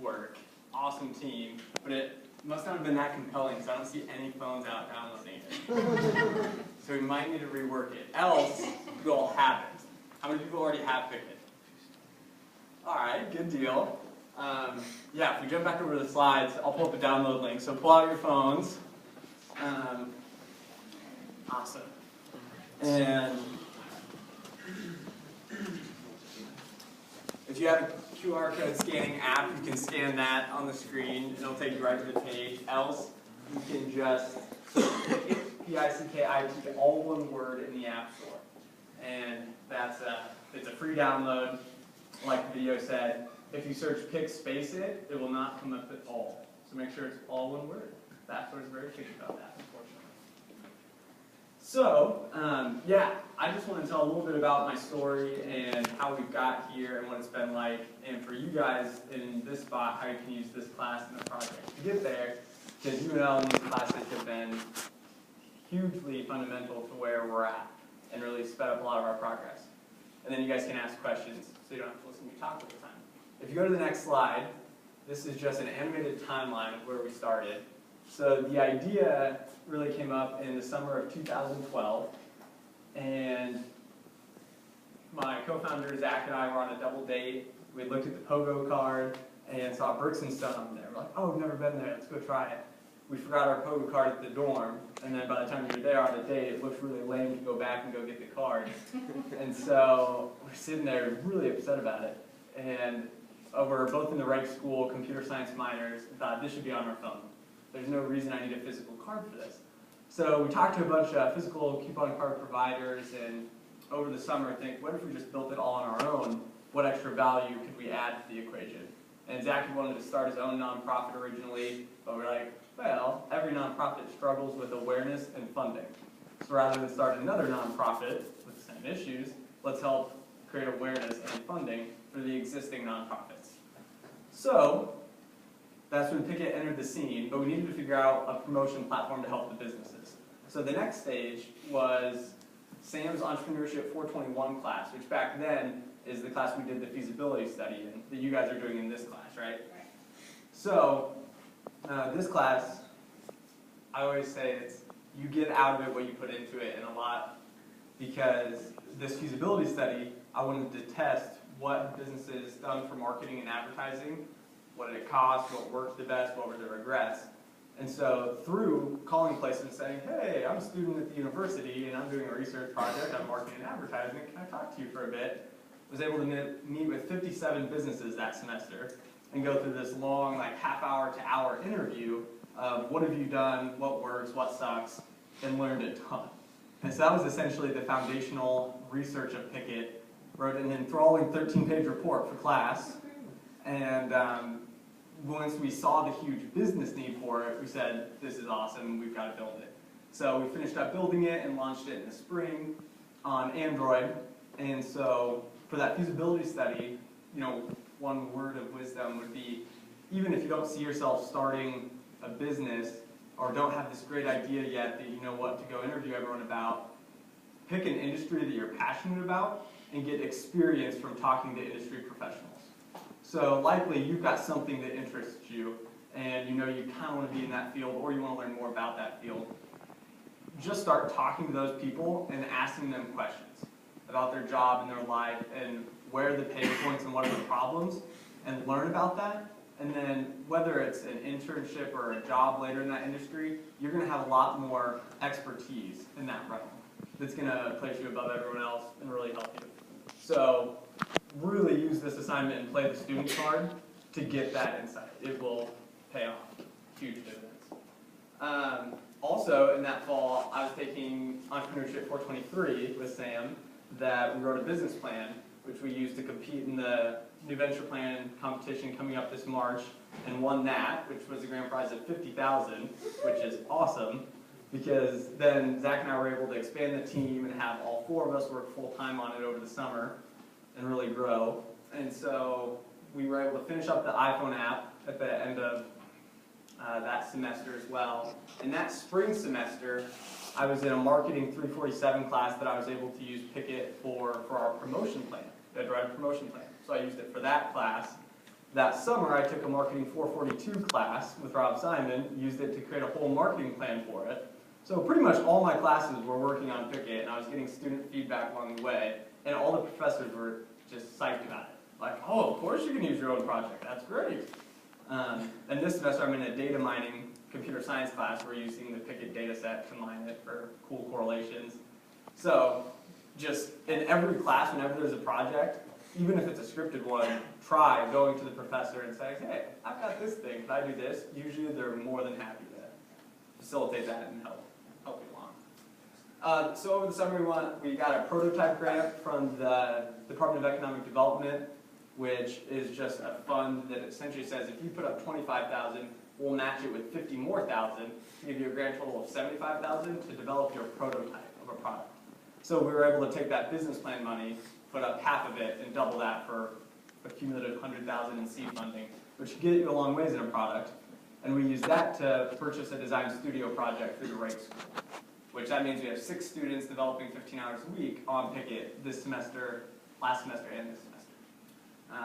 work. Awesome team, but it must not have been that compelling because I don't see any phones out downloading it. So we might need to rework it. Else, you all have it. How many people already have Picket? All right, good deal. Yeah, if we jump back over to the slides, I'll pull up a download link. So pull out your phones. Awesome. And if you have a QR code scanning app, you can scan that on the screen, and it'll take you right to the page. Else, you can just Pickit, all one word in the App Store. And it's a free download, like the video said. If you search Pick Space It, it will not come up at all. So make sure it's all one word. That Store is very picky about that, unfortunately. So, yeah, I just want to tell a little bit about my story and how we got here and what it's been like, and for you guys in this spot, how you can use this class in the project to get there, because UNL and these classes have been hugely fundamental to where we're at and really sped up a lot of our progress. And then you guys can ask questions, so you don't have to listen to me talk all the time. If you go to the next slide, this is just an animated timeline of where we started. So the idea really came up in the summer of 2012, and my co-founder Zach and I were on a double date. We looked at the Pogo card and saw Bricks and Stone there. We're like, oh, we've never been there, let's go try it. We forgot our Pogo card at the dorm, and then by the time you're there on a date, it looks really lame to go back and go get the card. And so we're sitting there really upset about it. And we're both in the right school, computer science minors, thought this should be on our phone. There's no reason I need a physical card for this. So we talked to a bunch of physical coupon card providers, and over the summer think, what if we just built it all on our own? What extra value could we add to the equation? And Zach had wanted to start his own nonprofit originally, but we're like, well, every nonprofit struggles with awareness and funding. So rather than start another nonprofit with the same issues, let's help create awareness and funding for the existing nonprofits. So that's when Pickit entered the scene, but we needed to figure out a promotion platform to help the businesses. So the next stage was Sam's Entrepreneurship 421 class, which back then is the class we did the feasibility study in, that you guys are doing in this class, right? So this class, I always say it's you get out of it what you put into it, and a lot, because this feasibility study, I wanted to test what businesses done for marketing and advertising, what did it cost, what worked the best, what were the regrets. And so through calling places and saying, hey, I'm a student at the university and I'm doing a research project on marketing and advertising, can I talk to you for a bit? I was able to meet with 57 businesses that semester and go through this long, like half-hour to hour interview of what have you done, what works, what sucks, and learned a ton. And so that was essentially the foundational research of Pickit. Wrote an enthralling 13-page report for class, and once we saw the huge business need for it, we said, this is awesome, we've got to build it. So we finished up building it and launched it in the spring on Android. And so for that feasibility study, one word of wisdom would be, even if you don't see yourself starting a business or don't have this great idea yet that you know what to go interview everyone about, pick an industry that you're passionate about and get experience from talking to industry professionals. So likely you've got something that interests you and you kind of want to be in that field or you want to learn more about that field. Just start talking to those people and asking them questions about their job and their life and where are the pain points and what are the problems, and learn about that. And then whether it's an internship or a job later in that industry, you're going to have a lot more expertise in that realm that's going to place you above everyone else and really help you. So really use this assignment and play the student card to get that insight. It will pay off huge dividends. Also, in that fall, I was taking Entrepreneurship 423 with Sam, that we wrote a business plan, which we used to compete in the New Venture Plan competition coming up this March, and won that, which was a grand prize of $50,000, which is awesome, because then Zach and I were able to expand the team and have all four of us work full-time on it over the summer and really grow. And so we were able to finish up the iPhone app at the end of that semester as well. And that spring semester, I was in a Marketing 347 class that I was able to use Pickit for our promotion plan. We had to write a promotion plan. So I used it for that class. that summer, I took a Marketing 442 class with Rob Simon, used it to create a whole marketing plan for it. So pretty much all my classes were working on Picket, and I was getting student feedback along the way, and all the professors were just psyched about it. Like, oh, of course you can use your own project, that's great. And this semester I'm in a data mining computer science class. We're using the Picket data set to mine it for cool correlations. So just in every class, whenever there's a project, even if it's a scripted one, try going to the professor and saying, hey, I've got this thing, can I do this? Usually they're more than happy to facilitate that and help you along. So over the summer we got a prototype grant from the Department of Economic Development, which is just a fund that essentially says if you put up $25,000, we'll match it with $50,000 more to give you a grand total of $75,000 to develop your prototype of a product. So we were able to take that business plan money, put up half of it, and double that for a cumulative $100,000 in seed funding, which can get you a long ways in a product. And we use that to purchase a design studio project through the Rake School, which that means we have 6 students developing 15 hours a week on Picket this semester, last semester, and this semester.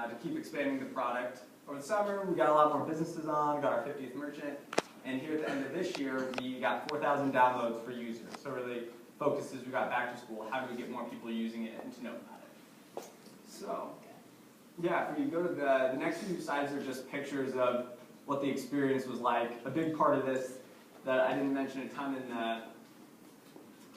To keep expanding the product. Over the summer, we got a lot more businesses on, got our 50th merchant, and here at the end of this year, we got 4,000 downloads for users. So really focuses, we got back to school, how do we get more people using it and to know about it? So, yeah, if we go to the next few slides are just pictures of what the experience was like. A big part of this that I didn't mention a ton in the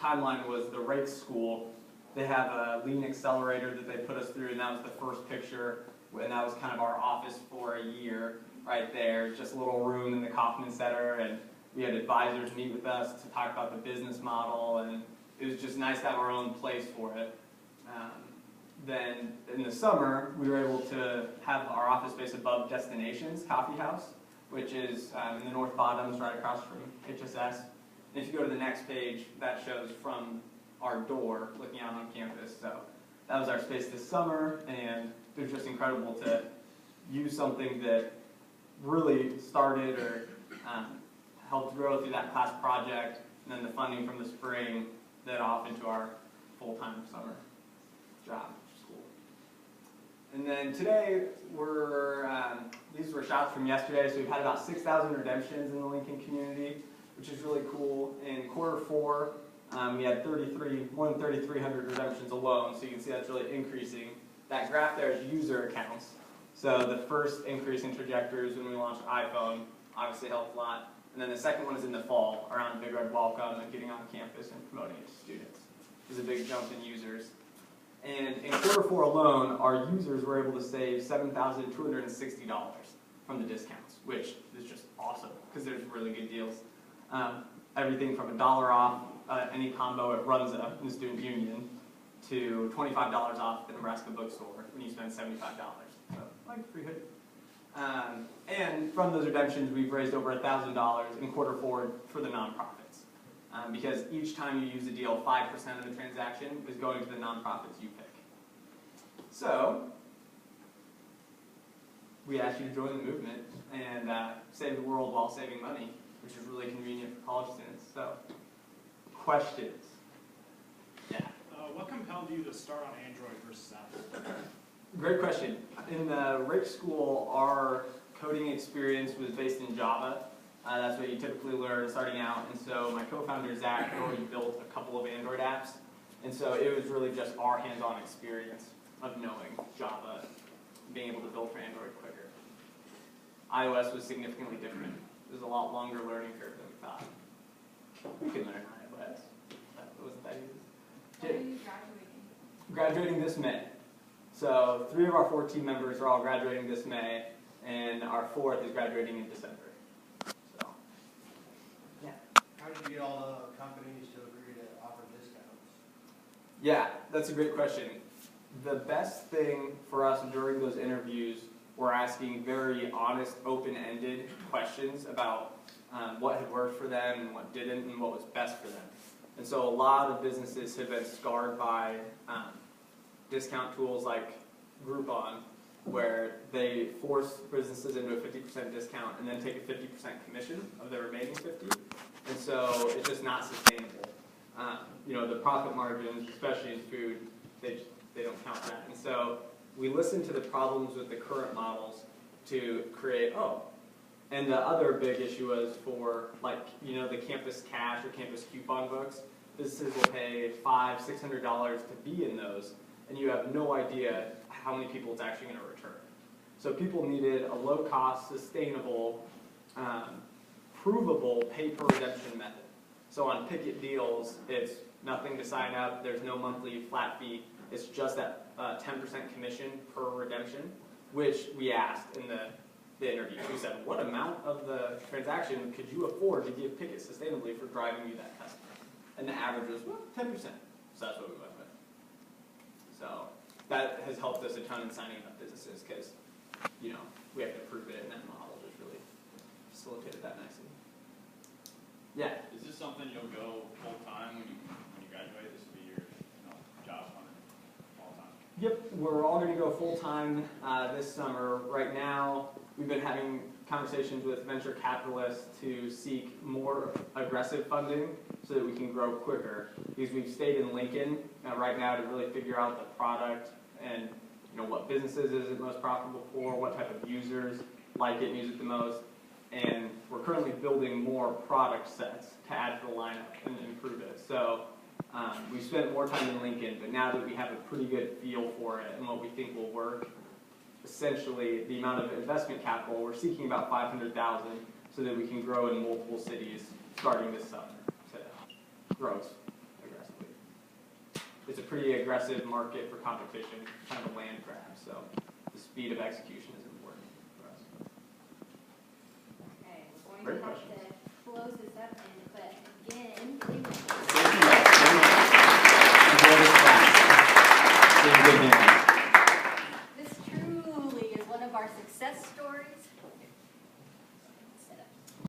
timeline was the Rake School. They have a lean accelerator that they put us through, and that was the first picture, and that was kind of our office for a year right there. Just a little room in the Kaufman Center, and we had advisors meet with us to talk about the business model, and it was just nice to have our own place for it. Then in the summer, we were able to have our office space above Destinations Coffee House, which is in the North Bottoms, right across from HSS. And if you go to the next page, that shows from our door looking out on campus. So that was our space this summer, and it was just incredible to use something that really started or helped grow through that class project, and then the funding from the spring led off into our full-time summer job school. And then today these were shots from yesterday, so we've had about 6,000 redemptions in the Lincoln community, which is really cool. In quarter 4, we had more than 3,300 redemptions alone, so you can see that's really increasing. That graph there is user accounts. So the first increase in trajectories when we launched iPhone obviously helped a lot. And then the second one is in the fall, around Big Red Welcome and getting on campus and promoting it to students. There's a big jump in users. And in quarter 4 alone, our users were able to save $7,260 from the discounts, which is just awesome because there's really good deals. Everything from $1 off any combo at Runza in the Student Union to $25 off the Nebraska bookstore when you spend $75. So, like free hoodie. And from those redemptions, we've raised over $1,000 in quarter 4 for the nonprofits. Because each time you use a deal, 5% of the transaction is going to the nonprofits you pick. So, we ask you to join the movement and save the world while saving money, which is really convenient for college students. So, questions? Yeah. What compelled you to start on Android versus Apple? Great question. In the Rake School, our coding experience was based in Java. That's what you typically learn starting out. And so my co-founder, Zach, had already built a couple of Android apps. And so it was really just our hands-on experience of knowing Java, being able to build for Android quicker. iOS was significantly different. It was a lot longer learning curve than we thought. We could learn iOS. That wasn't that easy. When are you graduating? Graduating this May. So 3 of our 4 team members are all graduating this May, and our 4th is graduating in December. So, yeah. How did you get all the companies to agree to offer discounts? Yeah, that's a great question. The best thing for us during those interviews were asking very honest, open-ended questions about what had worked for them and what didn't and what was best for them. And so a lot of businesses have been scarred by discount tools like Groupon, where they force businesses into a 50% discount and then take a 50% commission of the remaining 50. And so it's just not sustainable. The profit margins, especially in food, they don't count that. And so we listened to the problems with the current models to create, and the other big issue was for, like, the campus cash or campus coupon books. Businesses will pay $500, $600 to be in those, and you have no idea how many people it's actually going to return. So people needed a low-cost, sustainable, provable pay-per-redemption method. So on Picket deals, it's nothing to sign up. There's no monthly flat fee. It's just that 10% commission per redemption, which we asked in the interview. We said, what amount of the transaction could you afford to give Picket sustainably for driving you that customer? And the average was, 10%. So that's what we went with. So that has helped us a ton in signing up businesses because, we have to prove it, and that model just really facilitated that nicely. Yeah. Is this something you'll go full time when you graduate? This will be your job all time. Yep, we're all going to go full time this summer. Right now, we've been having conversations with venture capitalists to seek more aggressive funding so that we can grow quicker. Because we've stayed in Lincoln right now to really figure out the product and what businesses is it most profitable for, what type of users like it and use it the most. And we're currently building more product sets to add to the lineup and improve it. So we've spent more time in Lincoln, but now that we have a pretty good feel for it and what we think will work, essentially the amount of investment capital, we're seeking about $500,000 so that we can grow in multiple cities starting this summer to grow aggressively. It's a pretty aggressive market for competition, kind of a land grab, so the speed of execution is